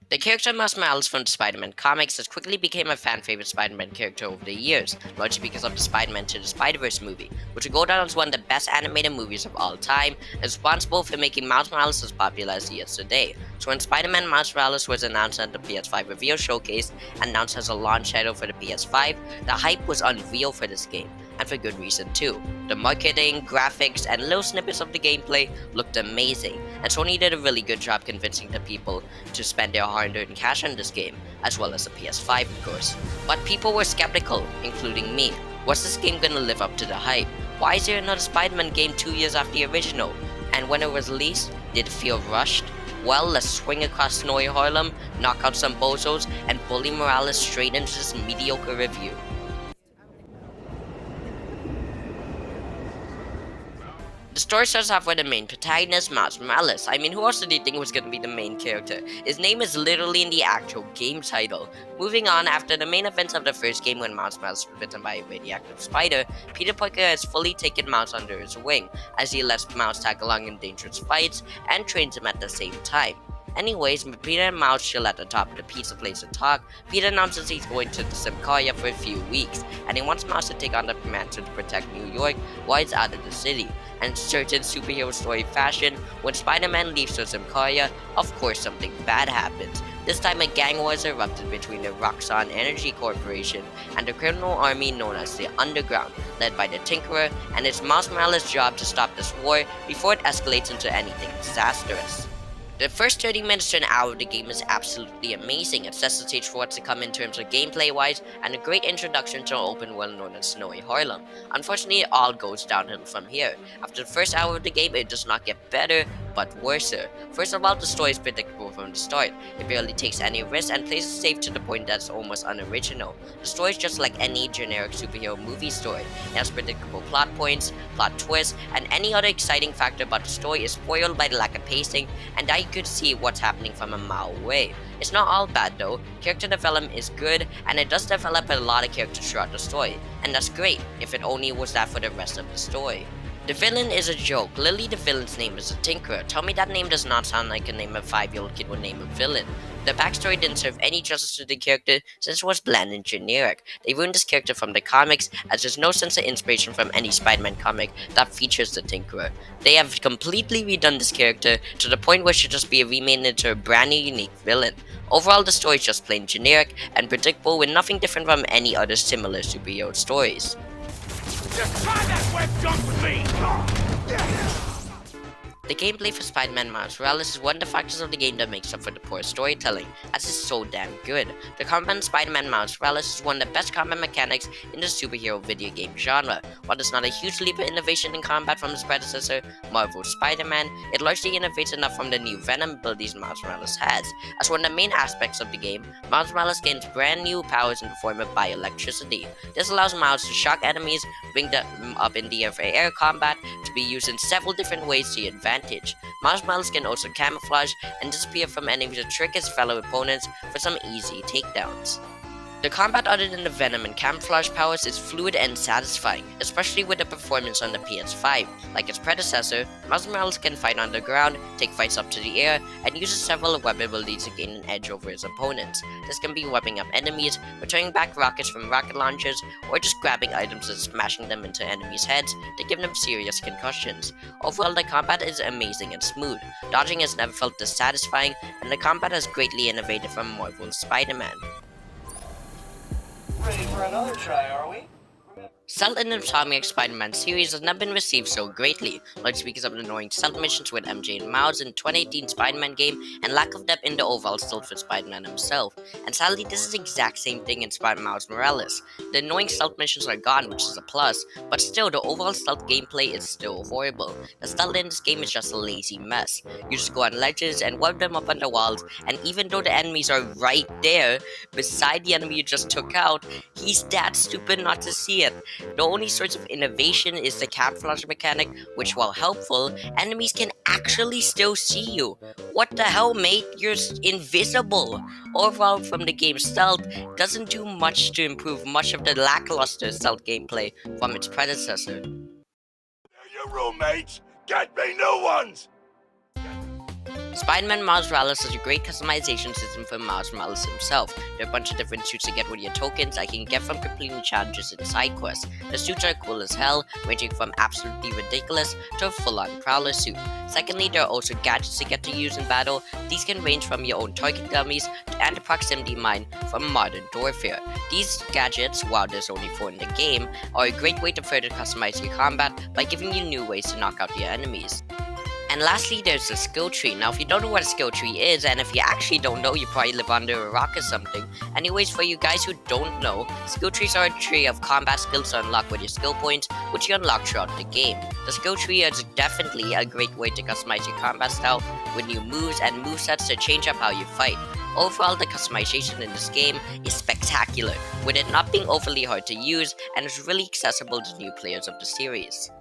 The character Miles Morales from the Spider-Man comics has quickly become a fan favorite Spider-Man character over the years, largely because of the Spider-Man to the Spider-Verse movie, which will go down as one of the best animated movies of all time, and responsible for making Miles Morales as popular as he is today. So when Spider-Man Miles Morales was announced at the PS5 reveal showcase, and announced as a launch title for the PS5, the hype was unreal for this game, and for good reason too. The marketing, graphics, and little snippets of the gameplay looked amazing, and Sony did a really good job convincing the people to spend their hard-earned cash on this game, as well as the PS5 of course. But people were skeptical, including me. Was this game gonna live up to the hype? Why is there another Spider-Man game 2 years after the original? And when it was released, did it feel rushed? Well, let's swing across snowy Harlem, knock out some bozos, and bully Morales straight into this mediocre review. The story starts off with the main protagonist, Miles Morales. I mean, who else did you think was gonna be the main character? His name is literally in the actual game title. Moving on, after the main events of the first game when Miles Morales was bitten by a radioactive spider, Peter Parker has fully taken Miles under his wing, as he lets Miles tag along in dangerous fights and trains him at the same time. Anyways, when Peter and Miles chill at the top of the pizza place to talk, Peter announces he's going to Simcaria for a few weeks, and he wants Miles to take on the mantle to protect New York while he's out of the city. And certain superhero story fashion, when Spider-Man leaves for Simcaria, of course something bad happens. This time a gang war is erupted between the Roxxon Energy Corporation and the criminal army known as the Underground, led by the Tinkerer, and it's Miles Morales' job to stop this war before it escalates into anything disastrous. The first 30 minutes to an hour of the game is absolutely amazing. It sets the stage for what's to come in terms of gameplay wise, and a great introduction to an open world known as Snowy Harlem. Unfortunately, it all goes downhill from here. After the first hour of the game, it does not get better, but worse. First of all, the story is predictable from the start. It barely takes any risks and plays it safe to the point that it's almost unoriginal. The story is just like any generic superhero movie story. It has predictable plot points, plot twists, and any other exciting factor about the story is spoiled by the lack of pacing, and I could see what's happening from a mile away. It's not all bad though. Character development is good, and it does develop a lot of characters throughout the story, and that's great if it only was that for the rest of the story. The villain is a joke. Literally, the villain's name is a Tinkerer. Tell me that name does not sound like a name a 5-year-old kid would name a villain. The backstory didn't serve any justice to the character since it was bland and generic. They ruined this character from the comics, as there's no sense of inspiration from any Spider-Man comic that features the Tinkerer. They have completely redone this character to the point where it should just be remade into a brand new unique villain. Overall, the story is just plain generic and predictable with nothing different from any other similar superhero stories. Just try that web jump with me! The gameplay for Spider-Man Miles Morales is one of the factors of the game that makes up for the poor storytelling, as it's so damn good. The combat in Spider-Man Miles Morales is one of the best combat mechanics in the superhero video game genre. While it's not a huge leap of innovation in combat from its predecessor, Marvel's Spider-Man, it largely innovates enough from the new Venom abilities Miles Morales has. As one of the main aspects of the game, Miles Morales gains brand new powers in the form of bioelectricity. This allows Miles to shock enemies, bring them up in the air for air combat, to be used in several different ways to your advantage. Miles Morales can also camouflage and disappear from enemies to trick his fellow opponents for some easy takedowns. The combat other than the Venom and camouflage powers is fluid and satisfying, especially with the performance on the PS5. Like its predecessor, Miles Morales can fight on the ground, take fights up to the air, and uses several weapon abilities to gain an edge over his opponents. This can be wiping up enemies, returning back rockets from rocket launchers, or just grabbing items and smashing them into enemies' heads to give them serious concussions. Overall, the combat is amazing and smooth. Dodging has never felt this satisfying, and the combat has greatly innovated from Marvel's Spider-Man. Ready for another try, are we? Stealth in the Insomniac Spider-Man series has not been received so greatly, largely because of the annoying stealth missions with MJ and Miles in the 2018 Spider-Man game and lack of depth in the overall stealth for Spider-Man himself. And sadly, this is the exact same thing in Spider-Man Miles Morales. The annoying stealth missions are gone, which is a plus, but still, the overall stealth gameplay is still horrible. The stealth in this game is just a lazy mess. You just go on ledges and web them up on the walls, and even though the enemies are right there, beside the enemy you just took out, he's that stupid not to see it. The only source of innovation is the camouflage mechanic, which while helpful, enemies can actually still see you. What the hell, mate? You're invisible! Overall, from the game's stealth, doesn't do much to improve much of the lackluster stealth gameplay from its predecessor. They're your roommates! Get me new ones! Spider-Man Miles Morales is a great customization system for Miles Morales himself. There are a bunch of different suits to get with your tokens I can get from completing challenges and side quests. The suits are cool as hell, ranging from absolutely ridiculous to a full-on Prowler suit. Secondly, there are also gadgets to get to use in battle. These can range from your own target dummies and the proximity mine from Modern Warfare. These gadgets, while there's only 4 in the game, are a great way to further customize your combat by giving you new ways to knock out your enemies. And lastly, there's the skill tree. Now, if you don't know what a skill tree is, and if you actually don't know, you probably live under a rock or something. Anyways, for you guys who don't know, skill trees are a tree of combat skills to unlock with your skill points, which you unlock throughout the game. The skill tree is definitely a great way to customize your combat style with new moves and movesets to change up how you fight. Overall, the customization in this game is spectacular, with it not being overly hard to use and is really accessible to new players of the series.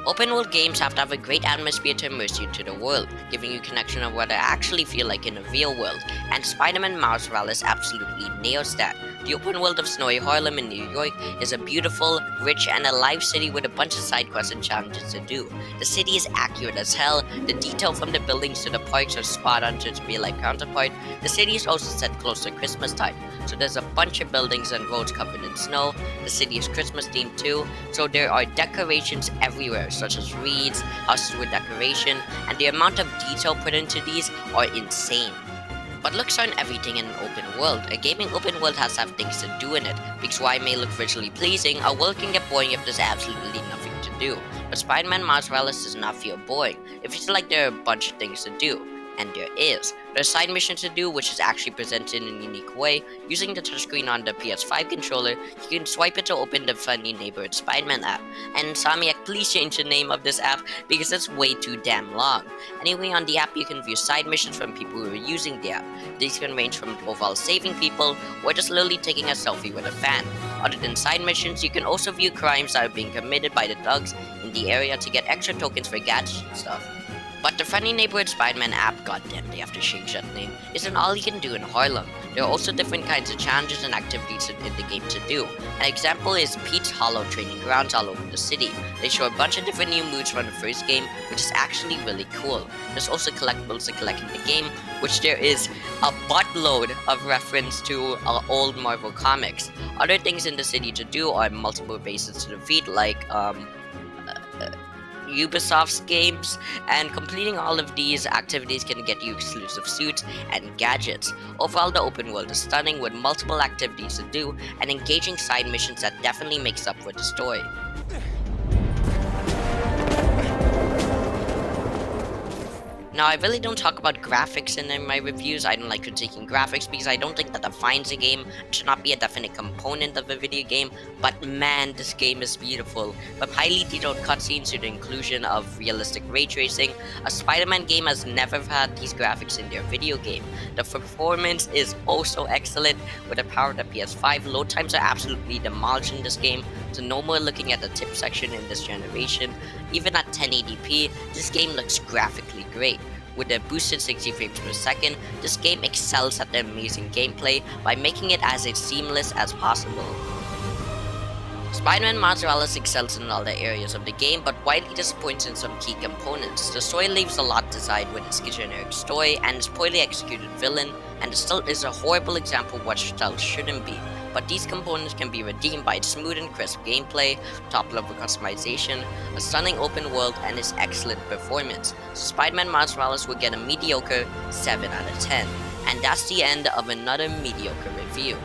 Open world games have to have a great atmosphere to immerse you into the world, giving you connection of what I actually feel like in a real world, and Spider-Man Miles Morales absolutely nails that. The open world of snowy Harlem in New York is a beautiful, rich, and alive city with a bunch of side quests and challenges to do. The city is accurate as hell, the detail from the buildings to the parks are spot on to its real-life counterpart. The city is also set close to Christmas time, so there's a bunch of buildings and roads covered in snow. The city is Christmas themed too, so there are decorations everywhere, such as wreaths, houses with decoration, and the amount of detail put into these are insane. But looks aren't everything in an open world. A gaming open world has to have things to do in it, because while it may look visually pleasing, a world can get boring if there's absolutely nothing to do. But Spider-Man Miles Morales does not feel boring. It feels like there are a bunch of things to do. And there is. There's side missions to do, which is actually presented in a unique way. Using the touchscreen on the PS5 controller, you can swipe it to open the Funny Neighborhood Spider-Man app. And Insomniac, please change the name of this app because it's way too damn long. Anyway, on the app you can view side missions from people who are using the app. These can range from overall saving people or just literally taking a selfie with a fan. Other than side missions, you can also view crimes that are being committed by the thugs in the area to get extra tokens for gadgets and stuff. But the Funny Neighborhood Spider-Man app, goddamn they have to change that name, isn't all you can do in Harlem. There are also different kinds of challenges and activities in the game to do. An example is Pete's Hollow training grounds all over the city. They show a bunch of different new moves from the first game, which is actually really cool. There's also collectibles to collect in the game, which there is a buttload of reference to old Marvel comics. Other things in the city to do are multiple bases to defeat, like Ubisoft's games, and completing all of these activities can get you exclusive suits and gadgets. Overall, the open world is stunning with multiple activities to do and engaging side missions that definitely makes up for the story. Now, I really don't talk about graphics in my reviews. I don't like critiquing graphics because I don't think that defines a game. It should not be a definite component of a video game. But man, this game is beautiful. From highly detailed cutscenes to the inclusion of realistic ray tracing, a Spider-Man game has never had these graphics in their video game. The performance is also excellent. With the power of the PS5, load times are absolutely demolished in this game. So no more looking at the tip section in this generation. Even at 1080p, this game looks graphically great. With a boosted 60 frames per second, this game excels at the amazing gameplay by making it as seamless as possible. Spider-Man Miles Morales excels in all the areas of the game, but widely disappoints in some key components. The story leaves a lot desired with its generic story and its poorly executed villain, and it still is a horrible example of what stealth shouldn't be. But these components can be redeemed by its smooth and crisp gameplay, top-level customization, a stunning open world, and its excellent performance. So Spider-Man Miles Morales will get a mediocre 7 out of 10. And that's the end of another mediocre review.